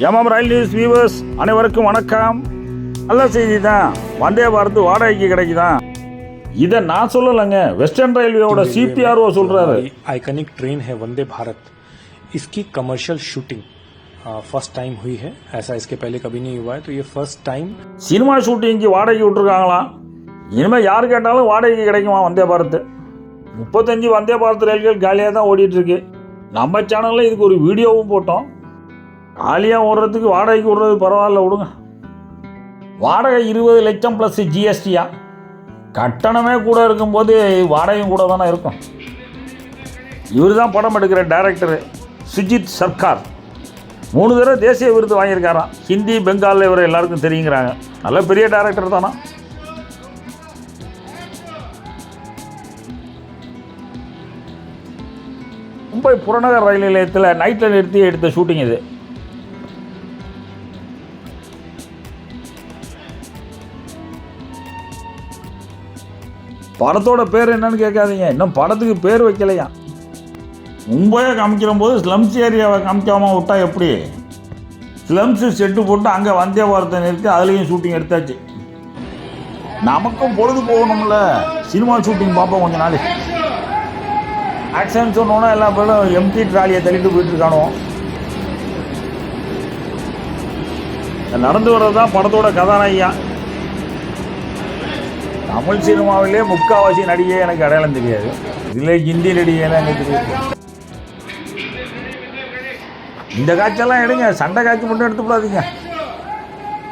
MM ரயில் news viewers அனைவருக்கும் வணக்கம். நல்ல செய்தி தான், வந்தே பாரத் வாடகைக்கு கிடைக்குதான். இதை நான் சொல்லலைங்க, வெஸ்டர்ன் ரயில்வேயோட சிபிஆர்ஓ சொல்றாரு. आइकॉनिक ट्रेन है वंदे भारत, इसकी कमर्शियल शूटिंग फर्स्ट टाइम हुई है. ऐसा इसके पहले कभी नहीं हुआ है, तो ये फर्स्ट टाइम சினிமா ஷூட்டிங்க்கு வாடகைக்கு விட்டுருக்காங்களாம். இனிமேல் யார் கேட்டாலும் வாடகைக்கு கிடைக்குமா வந்தே பாரத். 35 வந்தே பாரத் ரயில்கள் காலியாக தான் ஓடிட்டு இருக்கு. நம்ம சேனலில் இதுக்கு ஒரு வீடியோவும் போட்டோம். காலியாக ஓடுறதுக்கு வாடகைக்கு விடுறது பரவாயில்ல, விடுங்க. வாடகை 20 லட்சம் ப்ளஸ் ஜிஎஸ்டியா. கட்டணமே கூட இருக்கும்போது வாடகையும் கூட தானே இருக்கும். இவர் தான் படம் எடுக்கிற டைரக்டரு சுஜித் சர்க்கார். 3 தடவை தேசிய விருது வாங்கியிருக்காராம். ஹிந்தி பெங்காலில் இவர் எல்லாருக்கும் தெரியுங்கிறாங்க. நல்ல பெரிய டைரக்டர் தானா. மும்பை புறநகர் ரயில் நிலையத்தில் நைட்டில் நிறுத்தி எடுத்த ஷூட்டிங் இது. படத்தோட பேர் என்னன்னு கேட்காதீங்க, இன்னும் படத்துக்கு பேர் வைக்கலையா. மும்பையை காமிக்கிற போது ஸ்லம்ஸ் ஏரியாவை காமிக்காமல் விட்டா எப்படி? ஸ்லம்ஸு செட்டு போட்டு அங்கே வந்தே பாரத்தை நிறுத்தி அதுலேயும் ஷூட்டிங் எடுத்தாச்சு. நமக்கும் பொழுது போகணும்ல, சினிமா ஷூட்டிங் பார்ப்போம் கொஞ்ச நாள். ஆக்ஷன் சொன்னோன்னா எல்லா பேரும் எம்டி ட்ராலியை தள்ளிட்டு போயிட்டுருக்கானோ. நடந்து வர்றது தான் படத்தோட கதாநாயகியா. தமிழ் சினிமாவிலே முக்கால்வாசி நடிகை எனக்கு அடையாளம் தெரியாது. இதில் ஹிந்தி நடிகையெல்லாம் எனக்கு தெரியாது. இந்த காட்சியெல்லாம் எடுங்க, சண்டை காட்சி மட்டும் எடுத்துக்கூடாதீங்க.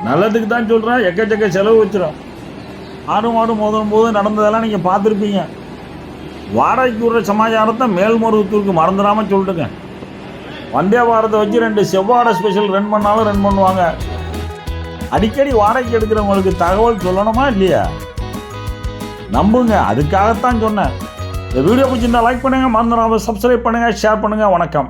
நல்லதுக்கு தான் சொல்கிறேன், எக்கச்சக்க செலவு வச்சிடும். ஆடு மாடு மோதும் போது நடந்ததெல்லாம் நீங்கள் பார்த்துருப்பீங்க. வாடகைக்கு விடுற சமாச்சாரத்தை மேல்மருவத்தூருக்கு மறந்துடாமல் சொல்லிட்டுங்க. வந்தே பாரத்தை வச்சு 2 செவ்வாடை ஸ்பெஷல் ரன் பண்ணாலும் ரன் பண்ணுவாங்க. அடிக்கடி வாடகைக்கு எடுக்கிறவங்களுக்கு தகவல் சொல்லணுமா இல்லையா? நம்புங்க, அதுக்காகத்தான் சொன்னேன். இந்த வீடியோ பிடிச்சிருந்தா லைக் பண்ணுங்கள், மறந்துடாமல் சப்ஸ்கிரைப் பண்ணுங்கள், ஷேர் பண்ணுங்கள். வணக்கம்.